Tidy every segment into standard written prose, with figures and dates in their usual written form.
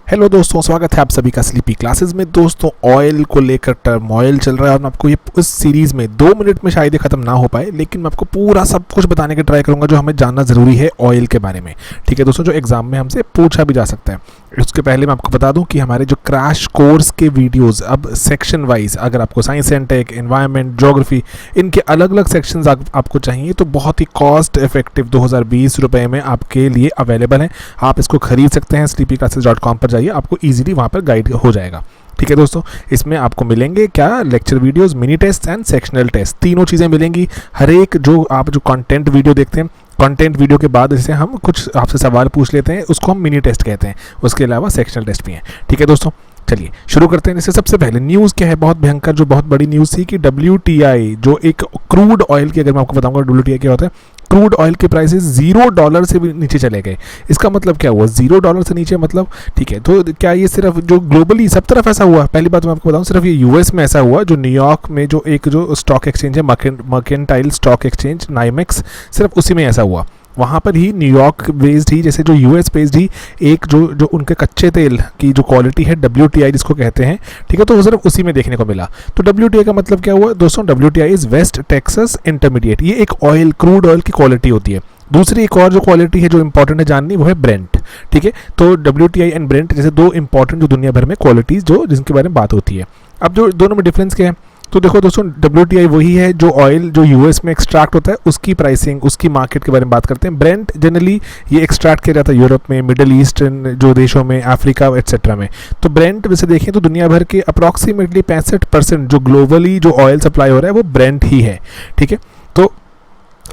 Hello दोस्तों, स्वागत है आप सभी का स्लीपी क्लासेस में। दोस्तों, ऑयल को लेकर टर्मोइल चल रहा है और मैं आपको ये इस सीरीज़ में 2 मिनट में शायद ये ख़त्म ना हो पाए, लेकिन मैं आपको पूरा सब कुछ बताने की ट्राई करूंगा जो हमें जानना ज़रूरी है ऑयल के बारे में। ठीक है दोस्तों, जो एग्जाम में हमसे पूछा भी जा सकता है। उसके पहले मैं आपको बता दूं कि हमारे जो क्रैश कोर्स के वीडियोज़ अब सेक्शन वाइज, अगर आपको science and tech, environment, geography, इनके अलग अलग सेक्शंस आपको चाहिए तो बहुत ही कॉस्ट इफेक्टिव 2020 रुपये में आपके लिए अवेलेबल हैं। आप इसको खरीद सकते हैं, sleepyclasses.com पर जाइए, आपको ईजिली वहाँ पर गाइड हो जाएगा। ठीक है दोस्तों, इसमें आपको मिलेंगे क्या, lecture videos, mini test and sectional test, तीनों चीज़ें मिलेंगी। हर एक जो आप जो कंटेंट वीडियो देखते हैं, कंटेंट वीडियो के बाद जैसे हम कुछ आपसे सवाल पूछ लेते हैं, उसको हम मिनी टेस्ट कहते हैं। उसके अलावा सेक्शनल टेस्ट भी हैं। ठीक है दोस्तों, चलिए शुरू करते हैं। इससे सबसे पहले न्यूज़ क्या है, बहुत भयंकर, जो बहुत बड़ी न्यूज़ थी कि WTI, जो एक क्रूड ऑयल की, अगर मैं आपको बताऊंगा WTI क्या होता है, क्रूड ऑयल के प्राइसेस $0 से भी नीचे चले गए। इसका मतलब क्या हुआ, $0 से नीचे मतलब, ठीक है, तो क्या ये सिर्फ जो ग्लोबली सब तरफ ऐसा हुआ? पहली बात मैं आपको बताऊं, सिर्फ ये यूएस में ऐसा हुआ, जो न्यूयॉर्क में जो एक जो स्टॉक एक्सचेंज है, मर्केंटाइल स्टॉक एक्सचेंज नाइमेक्स, सिर्फ उसी में ऐसा हुआ। वहाँ पर ही न्यूयॉर्क बेस्ड ही, जैसे जो यूएस बेस्ड ही एक जो उनके कच्चे तेल की जो क्वालिटी है WTI जिसको कहते हैं, ठीक है, तो वो सिर्फ उसी में देखने को मिला। तो WTI का मतलब क्या हुआ दोस्तों, WTI is West Texas intermediate. ये एक ऑयल, क्रूड ऑयल की क्वालिटी होती है। दूसरी एक और जो क्वालिटी है जो इंपॉर्टेंट है जाननी, वो है ब्रेंट। ठीक है, तो WTI एंड ब्रेंट जैसे दो इंपॉर्टेंट जो दुनिया भर में क्वालिटीज़ जो जिनके बारे में बात होती है। अब जो दोनों में डिफरेंस क्या है, तो देखो दोस्तों, WTI वही है जो ऑयल जो यूएस में एक्सट्रैक्ट होता है, उसकी प्राइसिंग, उसकी मार्केट के बारे में बात करते हैं। ब्रेंट जनरली ये एक्सट्रैक्ट किया जाता है यूरोप में, मिडल ईस्टर्न जो देशों में, अफ्रीका एक्सेट्रा में। तो ब्रेंट वैसे देखें तो दुनिया भर के अप्रॉक्सीमेटली 65% जो ग्लोबली जो ऑयल सप्लाई हो रहा है वो ब्रेंट ही है। ठीक है, तो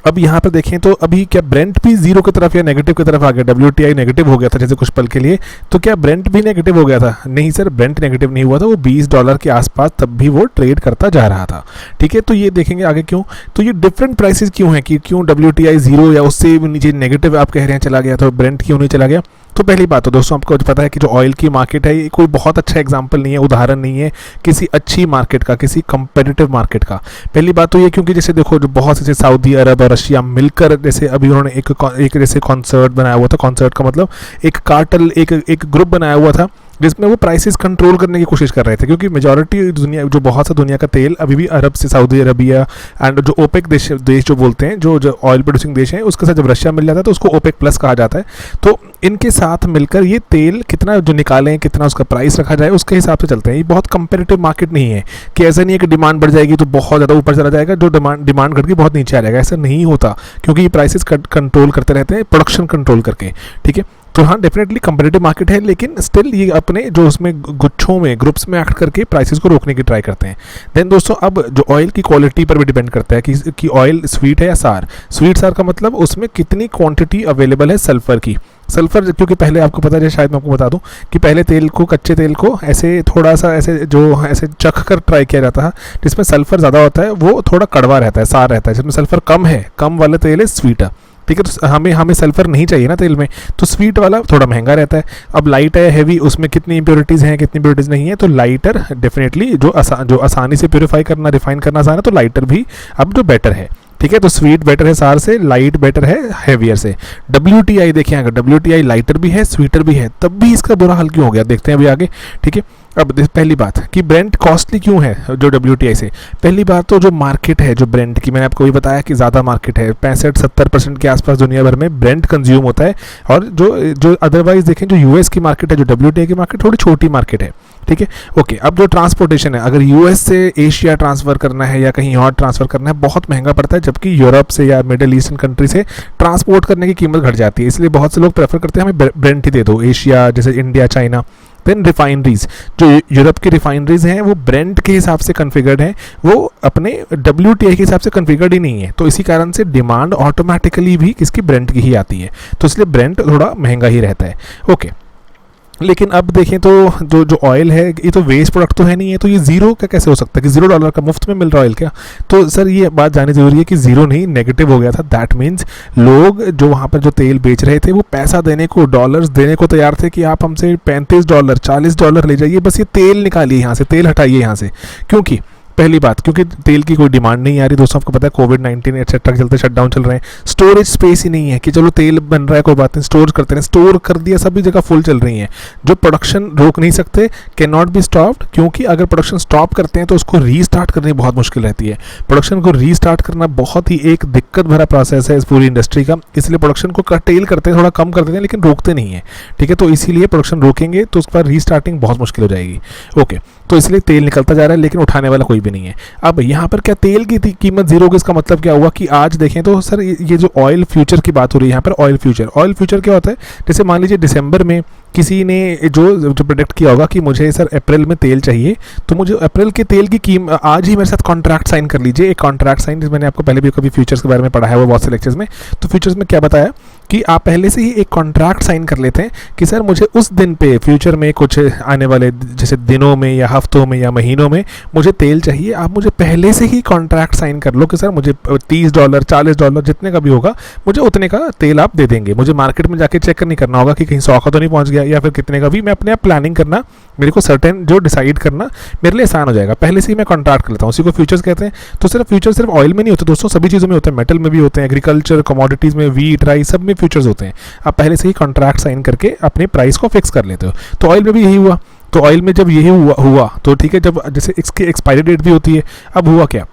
अब यहाँ पर देखें तो अभी क्या ब्रेंट भी जीरो की तरफ या नेगेटिव की तरफ आ गया? WTI नेगेटिव हो गया था जैसे कुछ पल के लिए, तो क्या ब्रेंट भी नेगेटिव हो गया था? नहीं सर, ब्रेंट नेगेटिव नहीं हुआ था, वो $20 के आसपास तब भी वो ट्रेड करता जा रहा था। ठीक है, तो ये देखेंगे आगे क्यों, तो ये डिफरेंट प्राइसेस क्यों हैं, कि क्यों WTI जीरो या उससे नीचे नेगेटिव आप कह रहे हैं चला गया, तो ब्रेंट क्यों नहीं चला गया? तो पहली बात तो दोस्तों आपको पता है कि जो ऑयल की मार्केट है ये कोई बहुत अच्छा एग्जांपल नहीं है, उदाहरण नहीं है किसी अच्छी मार्केट का, किसी कंपेटिटिव मार्केट का। पहली बात तो ये, क्योंकि जैसे देखो जो बहुत से सऊदी अरब और रशिया मिलकर, जैसे अभी उन्होंने एक जैसे कॉन्सर्ट बनाया हुआ था, कॉन्सर्ट का मतलब एक कार्टेल, एक ग्रुप बनाया हुआ था जिसमें वो प्राइसेस कंट्रोल करने की कोशिश कर रहे थे, क्योंकि मेजॉरिटी दुनिया जो बहुत सा दुनिया का तेल अभी भी अरब से, सऊदी अरबिया एंड जो ओपेक देश जो बोलते हैं, जो ऑयल प्रोड्यूसिंग देश हैं, उसके साथ जब रशिया मिल जाता है तो उसको ओपेक प्लस कहा जाता है। तो इनके साथ मिलकर ये तेल कितना जो निकालें, कितना उसका प्राइस रखा जाए, उसके हिसाब से चलते हैं। ये बहुत कंपेरेटिव मार्केट नहीं है कि ऐसा नहीं है कि डिमांड बढ़ जाएगी तो बहुत ज़्यादा ऊपर चला जाएगा, जो डिमांड घट के बहुत नीचे आ जाएगा, ऐसा नहीं होता, क्योंकि ये प्राइसेस कंट्रोल करते रहते हैं, प्रोडक्शन कंट्रोल करके। ठीक है, तो हाँ, डेफिनेटली कंपेटिटिव मार्केट है, लेकिन स्टिल ये अपने जो उसमें गुच्छों में, ग्रुप्स में एक्ट करके प्राइसेस को रोकने की ट्राई करते हैं। देन दोस्तों, अब जो ऑयल की क्वालिटी पर भी डिपेंड करता है कि ऑयल स्वीट है या सार। स्वीट सार का मतलब उसमें कितनी क्वांटिटी अवेलेबल है सल्फर की। सल्फर, क्योंकि पहले आपको पता है, शायद मैं आपको बता दूं कि पहले तेल को, कच्चे तेल को ऐसे थोड़ा सा ऐसे चख कर ट्राई किया जाता है, जिसमें सल्फर ज़्यादा होता है वो थोड़ा कड़वा रहता है, सार रहता है। जिसमें सल्फर कम है, कम वाला तेल है स्वीट। ठीक है, तो हमें सल्फर नहीं चाहिए ना तेल में, तो स्वीट वाला थोड़ा महंगा रहता है। अब लाइट है, हैवी, उसमें कितनी इंप्योरिटीज़ हैं, कितनी इंप्योरिटीज़ नहीं है, तो लाइटर डेफिनेटली जो आसानी से प्योरीफाई करना, रिफाइन करना आसान है, तो लाइटर भी अब जो बेटर है। ठीक है, तो स्वीट बेटर है सार से, लाइट बेटर है हैवियर से। WTI देखिए, अगर WTI लाइटर भी है, स्वीटर भी है, तब भी इसका बुरा हाल क्यों हो गया, देखते हैं अभी आगे। ठीक है, अब पहली बात कि ब्रेंट कॉस्टली क्यों है जो WTI से। पहली बात तो जो मार्केट है जो ब्रेंट की, मैंने आपको भी बताया कि ज़्यादा मार्केट है, 65-70% के आसपास दुनिया भर में ब्रेंट कंज्यूम होता है। और जो अदरवाइज देखें, जो यूएस की मार्केट है, जो WTI की मार्केट थोड़ी छोटी मार्केट है। ठीक है, ओके, अब जो ट्रांसपोर्टेशन है, अगर यूएस से एशिया ट्रांसफ़र करना है या कहीं और ट्रांसफ़र करना है, बहुत महंगा पड़ता है, जबकि यूरोप से या मिडल ईस्टर्न कंट्री से ट्रांसपोर्ट करने की कीमत घट जाती है। इसलिए बहुत से लोग प्रेफर करते हैं हमें ब्रेंट ही दे दो, एशिया जैसे इंडिया, चाइना। देन रिफाइनरीज, जो यूरोप की रिफाइनरीज हैं वो ब्रेंट के हिसाब से कन्फिगर्ड हैं, वो अपने WTI के हिसाब से कन्फिगर्ड ही नहीं है। तो इसी कारण से डिमांड ऑटोमेटिकली भी किसकी, ब्रेंट की ही आती है, तो इसलिए ब्रेंट थोड़ा महंगा ही रहता है। ओके, लेकिन अब देखें तो जो ऑयल है ये तो वेस्ट प्रोडक्ट तो है नहीं है, तो ये जीरो का कैसे हो सकता है कि $0 का मुफ्त में मिल रहा है ऑयल क्या? तो सर ये बात जाननी जरूरी है कि जीरो नहीं, नेगेटिव हो गया था। दैट मीन्स लोग जो वहाँ पर जो तेल बेच रहे थे वो पैसा देने को, डॉलर्स देने को तैयार थे कि आप हमसे $35 $40 ले जाइए, बस ये तेल निकालिए यहाँ से, तेल हटाइए यहाँ से। क्योंकि पहली बात, क्योंकि तेल की कोई डिमांड नहीं आ रही दोस्तों, आपको पता है कोविड-19 एक्सेट्रा के चलते शटडाउन चल रहे हैं, स्टोरेज स्पेस ही नहीं है कि चलो तेल बन रहा है कोई बात नहीं स्टोर करते हैं, स्टोर कर दिया सभी जगह फुल चल रही हैं। जो प्रोडक्शन रोक नहीं सकते, कैन नॉट बी स्टॉप्ड, क्योंकि अगर प्रोडक्शन स्टॉप करते हैं तो उसको रीस्टार्ट करनी बहुत मुश्किल रहती है। प्रोडक्शन को रीस्टार्ट करना बहुत ही एक दिक्कत भरा प्रोसेस है इस पूरी इंडस्ट्री का, इसलिए प्रोडक्शन को कर्टेल करते हैं, थोड़ा कम कर देते हैं, लेकिन रोकते नहीं है। ठीक है, तो इसीलिए प्रोडक्शन रोकेंगे तो उसके बाद रीस्टार्टिंग बहुत मुश्किल हो जाएगी। ओके, तो इसलिए तेल निकलता जा रहा है लेकिन उठाने वाला कोई भी नहीं है। अब यहाँ पर क्या तेल की कीमत जीरो होगी, इसका मतलब क्या हुआ कि आज देखें तो सर ये जो ऑयल फ्यूचर की बात हो रही है यहाँ पर, ऑयल फ्यूचर क्या होता है, जैसे मान लीजिए दिसंबर में किसी ने जो प्रोडिक्ट किया होगा कि मुझे सर अप्रैल में तेल चाहिए, तो मुझे अप्रैल के तेल की कीमत आज ही मेरे साथ कॉन्ट्रैक्ट साइन कर लीजिए। एक कॉन्ट्रैक्ट साइन, मैंने आपको पहले भी कभी फ्यूचर्स के बारे में पढ़ा है वो बहुत से लेक्चर्स में। तो फ्यूचर्स में क्या बताया कि आप पहले से ही एक कॉन्ट्रैक्ट साइन कर लेते हैं कि सर मुझे उस दिन पे फ्यूचर में कुछ आने वाले जैसे दिनों में या हफ्तों में या महीनों में मुझे तेल चाहिए। आप मुझे पहले से ही कॉन्ट्रैक्ट साइन कर लो कि सर मुझे $30 $40 जितने का भी होगा मुझे उतने का तेल आप दे देंगे। मुझे मार्केट में जाके चेक नहीं करना होगा कि कहीं 100 का तो नहीं पहुंच गया या फिर कितने का भी, मैं अपने आप प्लानिंग करना, मेरे को सर्टेन जो डिसाइड करना मेरे लिए आसान हो जाएगा। पहले से ही मैं कॉन्ट्रैक्ट कर लेता हूँ, उसी को फ्यूचर्स कहते हैं। तो सिर्फ फ्यूचर सिर्फ ऑयल में नहीं होते दोस्तों, सभी चीज़ों में होते हैं, मेटल में भी होते हैं, एग्रीकल्चर कमोडिटीज़ में, वीट राइस सब में फ्यूचर्स होते हैं। आप पहले से ही कॉन्ट्रैक्ट साइन करके अपने प्राइस को फिक्स कर लेते हो। तो ऑयल में भी यही हुआ। तो ऑयल में जब यही हुआ तो ठीक है, जब जैसे इसकी एक्सपायरी डेट भी होती है। अब हुआ क्या,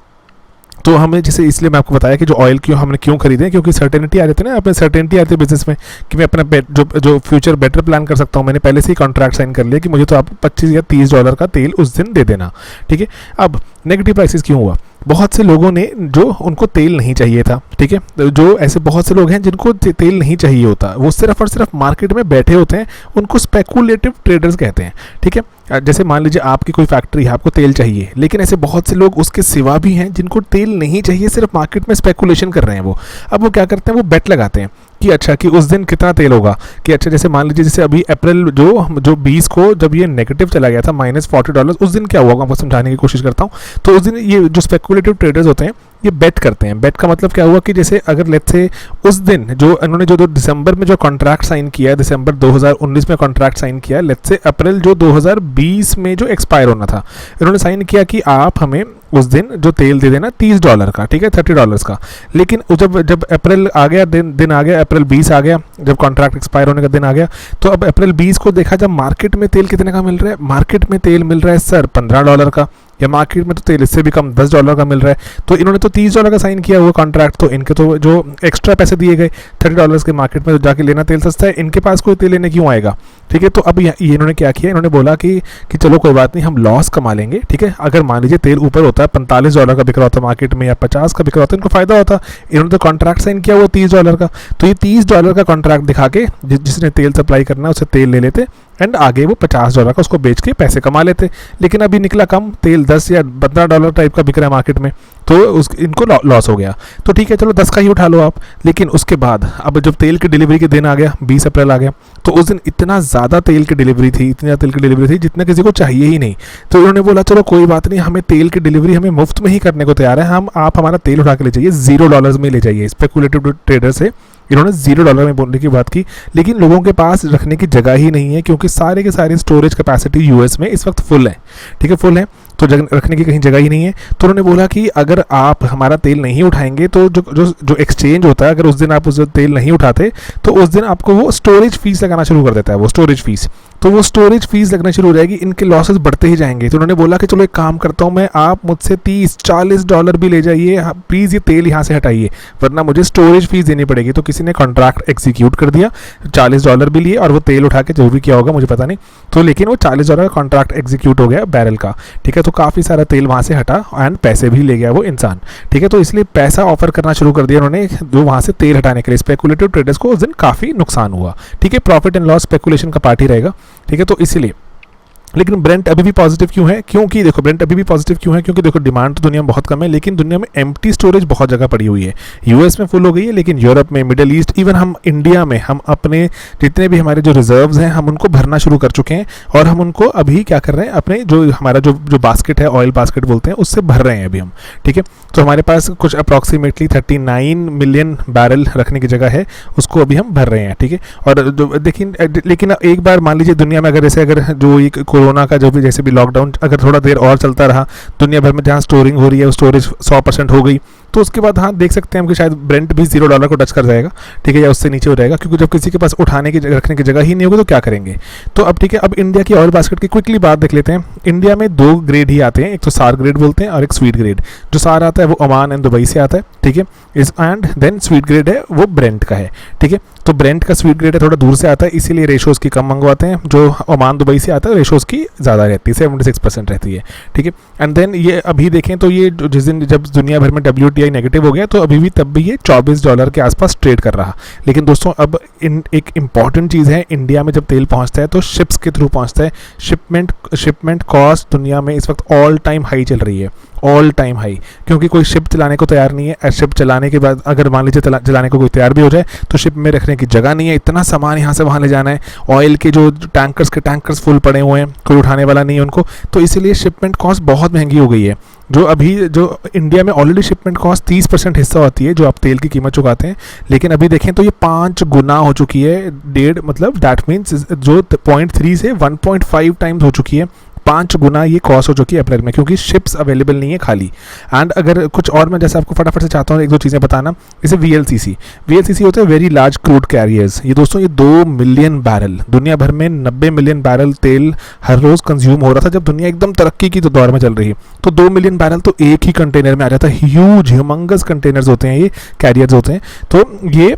तो हमें जैसे इसलिए मैं आपको बताया कि जो ऑयल हमने क्यों खरीदे, क्योंकि सर्टेनिटी आ जाती है ना, अपने सर्टेनिटी आती है बिजनेस में कि मैं अपना जो फ्यूचर बेटर प्लान कर सकता हूँ। मैंने पहले से ही कॉन्ट्रैक्ट साइन कर लिया कि मुझे तो आप $25 या $30 का तेल उस दिन दे देना। ठीक है, अब नेगेटिव प्राइसेस क्यों हुआ, बहुत से लोगों ने जो उनको तेल नहीं चाहिए था। ठीक है, जो ऐसे बहुत से लोग हैं जिनको तेल नहीं चाहिए होता, वो सिर्फ और सिर्फ मार्केट में बैठे होते हैं, उनको स्पेकुलेटिव ट्रेडर्स कहते हैं। ठीक है, जैसे मान लीजिए आपकी कोई फैक्ट्री है, आपको तेल चाहिए, लेकिन ऐसे बहुत से लोग उसके सिवा भी हैं जिनको तेल नहीं चाहिए, सिर्फ मार्केट में स्पेकुलेशन कर रहे हैं वो। अब वो क्या करते हैं, वो बेट लगाते हैं कि अच्छा कि उस दिन कितना तेल होगा, कि अच्छा जैसे मान लीजिए जैसे अभी अप्रैल जो 20 को जब ये नेगेटिव चला गया था -$40, उस दिन क्या हुआ आपको समझाने की कोशिश करता हूँ। तो उस दिन ये जो स्पेकुलेटिव ट्रेडर्स होते हैं ये बेट करते हैं। बेट का मतलब क्या हुआ कि जैसे अगर लेट्स से उस दिन जो इन्होंने जो दिसंबर में जो कॉन्ट्रैक्ट साइन किया, दिसंबर 2019 में कॉन्ट्रैक्ट साइन किया, लेट्स से अप्रैल जो 2020 में जो एक्सपायर होना था, इन्होंने साइन किया कि आप हमें उस दिन जो तेल दे देना $30 का, ठीक है, $30 का। लेकिन जब अप्रैल आ गया, दिन आ गया, अप्रैल 20 आ गया, जब कॉन्ट्रैक्ट एक्सपायर होने का दिन आ गया, तो अब अप्रैल 20 को देखा जब मार्केट में तेल कितने का मिल रहा है, मार्केट में तेल मिल रहा है सर $15 का, या मार्केट में तो तेल इससे भी कम $10 का मिल रहा है। तो इन्होंने तो $30 का साइन किया हुआ कॉन्ट्रैक्ट, तो इनके तो जो एक्स्ट्रा पैसे दिए गए $30 के, मार्केट में तो जाके लेना तेल सस्ता है, इनके पास कोई तेल लेने क्यों आएगा। ठीक है, तो अब ये इन्होंने क्या किया, इन्होंने बोला कि चलो कोई बात नहीं, हम लॉस कमा लेंगे। ठीक है, अगर मान लीजिए तेल ऊपर होता है $45 का बिक रहा होता मार्केट में, या 50 का बिक रहा होता, इनको फायदा होता। इन्होंने तो कॉन्ट्रैक्ट साइन किया हुआ $30 का, तो ये $30 का कॉन्ट्रैक्ट दिखा के जिसने तेल सप्लाई करना है उससे तेल ले लेते एंड आगे वो $50 का उसको बेच के पैसे कमा लेते। लेकिन अभी निकला कम तेल, 10 या $15 टाइप का बिक रहा है मार्केट में, तो इनको लॉस हो गया। तो ठीक है, चलो 10 का ही उठा लो आप। लेकिन उसके बाद अब जब तेल की डिलीवरी के दिन आ गया, 20 अप्रैल आ गया, तो उस दिन इतना ज़्यादा तेल की डिलीवरी थी, इतनी ज़्यादा तेल की डिलीवरी थी जितना किसी को चाहिए ही नहीं। तो इन्होंने बोला चलो कोई बात नहीं, हमें तेल की डिलीवरी हमें मुफ्त में ही करने को तैयार है, आप हमारा तेल उठा के ले जाइए, $0 में ले जाइए। स्पेकुलेटिव ट्रेडर से इन्होंने $0 में बोलने की बात की, लेकिन लोगों के पास रखने की जगह ही नहीं है, क्योंकि सारे के सारे स्टोरेज कैपेसिटी यूएस में इस वक्त फुल है। ठीक है, फुल है, तो रखने की कहीं जगह ही नहीं है। तो उन्होंने बोला कि अगर आप हमारा तेल नहीं उठाएंगे तो जो एक्सचेंज होता है, अगर उस दिन आप उस तेल नहीं उठाते तो उस दिन आपको वो स्टोरेज फीस लगाना शुरू कर देता है, वो स्टोरेज फीस। तो वो स्टोरेज फीस लगना शुरू हो जाएगी, इनके लॉसेस बढ़ते ही जाएंगे। तो उन्होंने बोला कि चलो एक काम करता हूँ मैं, आप मुझसे $30-40 भी ले जाइए, प्लीज़ ये तेल यहाँ से हटाइए, वरना मुझे स्टोरेज फीस देनी पड़ेगी। तो किसी ने कॉन्ट्रैक्ट एग्जीक्यूट कर दिया, $40 भी लिए, और वो तेल उठा के जो भी किया होगा मुझे पता नहीं, तो लेकिन वो $40 का कॉन्ट्रैक्ट एग्जीक्यूट हो गया बैरल का। ठीक है, तो काफ़ी सारा तेल वहाँ से हटा एंड पैसे भी ले गया वो इंसान। ठीक है, तो इसलिए पैसा ऑफर करना शुरू कर दिया उन्होंने जो वहाँ से तेल हटाने के लिए। स्पेकुलेटिव ट्रेडर्स को उस दिन काफ़ी नुकसान हुआ। ठीक है, प्रॉफिट एंड लॉस स्पेकुलेशन का पार्ट ही रहेगा। ठीक है, तो इसलिए लेकिन ब्रेंट अभी भी पॉजिटिव क्यों है, क्योंकि देखो ब्रेंट अभी भी पॉजिटिव क्यों है, क्योंकि देखो डिमांड तो दुनिया में बहुत कम है, लेकिन दुनिया में एम्प्टी स्टोरेज बहुत जगह पड़ी हुई है। यूएस में फुल हो गई है, लेकिन यूरोप में, मिडिल ईस्ट, इवन हम इंडिया में, हम अपने जितने भी हमारे जो रिजर्व्स हैं हम उनको भरना शुरू कर चुके हैं, और हम उनको अभी क्या कर रहे हैं, अपने जो हमारा जो बास्केट है, ऑयल बास्केट बोलते हैं, उससे भर रहे हैं अभी हम। ठीक है, तो हमारे पास कुछ अप्रॉक्सीमेटली 39 मिलियन बैरल रखने की जगह है, उसको अभी हम भर रहे हैं। ठीक है, और लेकिन एक बार मान लीजिए दुनिया में अगर जो कोई कोरोना का जो भी जैसे भी लॉकडाउन अगर थोड़ा देर और चलता रहा, दुनिया भर में जहाँ स्टोरिंग हो रही है वो स्टोरेज 100% हो गई, तो उसके बाद हाँ देख सकते हैं हम कि शायद ब्रेंट भी $0 को टच कर जाएगा, ठीक है, या उससे नीचे हो जाएगा, क्योंकि जब किसी के पास उठाने की रखने की जगह ही नहीं होगी तो क्या करेंगे। तो अब ठीक है, अब इंडिया की ऑयल बास्केट की क्विकली बात देख लेते हैं। इंडिया में 2 ग्रेड ही आते हैं, एक तो सार ग्रेड बोलते हैं और एक स्वीट ग्रेड। जो सार आता है वो ओमान एंड दुबई से आता है, ठीक है, इस एंड देन स्वीट ग्रेड है वो ब्रेंट का है, ठीक है। तो ब्रेंट का स्वीट ग्रेड है थोड़ा दूर से आता है, इसीलिए रेशोज़ की कम मंगवाते हैं। जो ओमान दुबई से आता है रेशोज़ की ज़्यादा रहती है, 76% रहती है, ठीक है। एंड देन ये अभी देखें तो ये जिस दिन जब दुनिया भर में WTI नेगेटिव हो गया तो अभी भी तब भी ये $24 के आसपास ट्रेड कर रहा। लेकिन दोस्तों अब एक इम्पॉर्टेंट चीज़ है, इंडिया में जब तेल पहुंचता है तो शिप्स के थ्रू पहुंचता है। शिपमेंट कॉस्ट दुनिया में इस वक्त ऑल टाइम हाई चल रही है, ऑल टाइम हाई, क्योंकि कोई शिप चलाने को तैयार नहीं है। शिप चलाने के बाद अगर मान लीजिए चलाने को कोई तैयार भी हो जाए तो शिप में रखने की जगह नहीं है, इतना सामान यहाँ से वहाँ ले जाना है, ऑयल के जो टैंकर्स फुल पड़े हुए हैं, कोई उठाने वाला नहीं है उनको, तो इसीलिए शिपमेंट कॉस्ट बहुत महंगी हो गई है। जो इंडिया में ऑलरेडी शिपमेंट कॉस्ट 30% हिस्सा होती है जो आप तेल की कीमत चुकाते हैं, लेकिन अभी देखें तो ये 5 गुना हो चुकी है, मतलब दैट मीन्स जो 0.3 से 1.5 टाइम्स हो चुकी है, 5 गुना ये कॉस्ट हो चुकी है अप्रैल में, क्योंकि शिप्स अवेलेबल नहीं है खाली। एंड अगर कुछ और मैं जैसे आपको फटाफट से चाहता हूँ 1-2 चीज़ें बताना, जैसे VLCC होते हैं वेरी लार्ज क्रूड कैरियर्स। ये दोस्तों ये 2 मिलियन बैरल, दुनिया भर में 90 मिलियन बैरल तेल हर रोज़ कंज्यूम हो रहा था जब दुनिया एकदम तरक्की की तो दौर में चल रही है। तो 2 मिलियन बैरल तो एक ही कंटेनर में आ जाता है, ह्यूज ह्यूमंगस कंटेनर्स होते हैं, ये कैरियर्स होते हैं। तो ये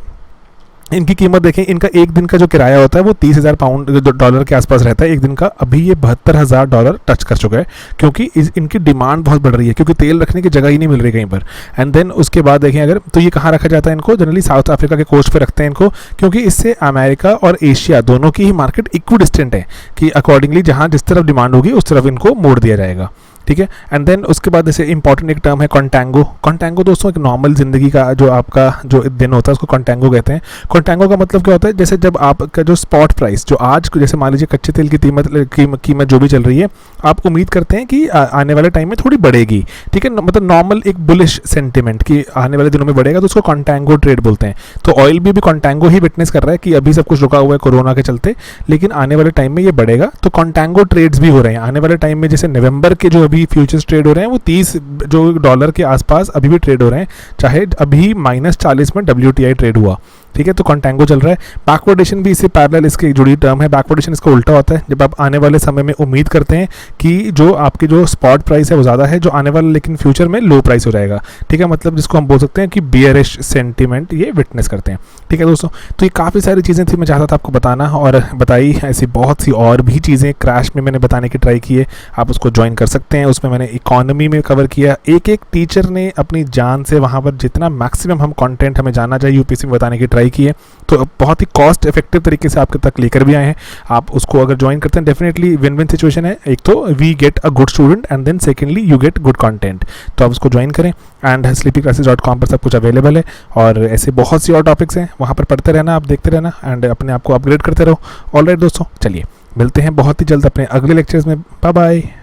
इनकी कीमत देखें, इनका एक दिन का जो किराया होता है वो $30,000 के आसपास रहता है एक दिन का। अभी ये $72,000 टच कर चुका है, क्योंकि इनकी डिमांड बहुत बढ़ रही है, क्योंकि तेल रखने की जगह ही नहीं मिल रही कहीं पर। एंड देन उसके बाद देखें अगर तो ये कहाँ रखा जाता है इनको, जनरली साउथ अफ्रीका के कोस्ट पे रखते हैं इनको, क्योंकि इससे अमेरिका और एशिया दोनों की ही मार्केट इक्वी डिस्टेंट है, कि अकॉर्डिंगली जहाँ जिस तरफ डिमांड होगी उस तरफ इनको मोड़ दिया जाएगा, ठीक है। एंड देन उसके बाद जैसे इंपॉर्टेंट एक टर्म है कॉन्टैंगो दोस्तों, एक नॉर्मल ज़िंदगी का जो आपका जो दिन होता है उसको कॉन्टैंगो कहते हैं। कॉन्टैंगो का मतलब क्या होता है, जैसे जब आपका जो स्पॉट प्राइस जो आज जैसे मान लीजिए कच्चे तेल की कीमत जो भी चल रही है, आप उम्मीद करते हैं कि आने वाले टाइम में थोड़ी बढ़ेगी, ठीक है, मतलब नॉर्मल एक बुलिश सेंटिमेंट कि आने वाले दिनों में बढ़ेगा, तो उसको कॉन्टैंगो ट्रेड बोलते हैं। तो ऑयल भी कॉन्टैंगो ही विटनेस कर रहा है कि अभी सब कुछ रुका हुआ है कोरोना के चलते, लेकिन आने वाले टाइम में ये बढ़ेगा। तो कॉन्टैंगो ट्रेड्स भी हो रहे हैं आने वाले टाइम में। जैसे नवंबर के जो अभी फ्यूचर्स ट्रेड हो रहे हैं वो $30 के आसपास अभी भी ट्रेड हो रहे हैं, चाहे अभी -40 में WTI ट्रेड हुआ, ठीक है। तो कॉन्टैंगो चल रहा है। बैकवर्डेशन भी इससे पैरेलल इसकी जुड़ी टर्म है। बैकवर्डेशन इसका उल्टा होता है, जब आप आने वाले समय में उम्मीद करते हैं कि जो आपकी जो स्पॉट प्राइस है वो ज़्यादा है, जो आने वाला लेकिन फ्यूचर में लो प्राइस हो जाएगा, ठीक है, मतलब जिसको हम बोल सकते हैं कि बियरिश सेंटीमेंट ये विटनेस करते हैं, ठीक है दोस्तों। तो ये काफ़ी सारी चीज़ें थी मैं चाहता था आपको बताना, और बताई ऐसी बहुत सी और भी चीज़ें क्रैश में मैंने बताने की ट्राई की है, आप उसको ज्वाइन कर सकते हैं। उसमें मैंने इकोनॉमी में कवर किया, एक टीचर ने अपनी जान से वहाँ पर जितना मैक्सिमम हम कंटेंट हमें जानना चाहिए यूपीएससी में बताने की ट्राई की है, तो बहुत ही कॉस्ट इफेक्टिव तरीके से आपके तक लेकर भी आए हैं। आप उसको अगर ज्वाइन करते हैं डेफिनेटली विन विन सिचुएशन है, एक तो we get a good student and then secondly you get good content. तो आप उसको ज्वाइन करें एंड sleepyclasses.com पर सब कुछ अवेलेबल है, और ऐसे बहुत सी और टॉपिक्स हैं वहाँ पर पढ़ते रहना, आप देखते रहना एंड अपने आप को अपग्रेड करते रहो। ऑलराइट दोस्तों, चलिए मिलते हैं बहुत ही जल्द अपने अगले लेक्चर्स में। Bye bye.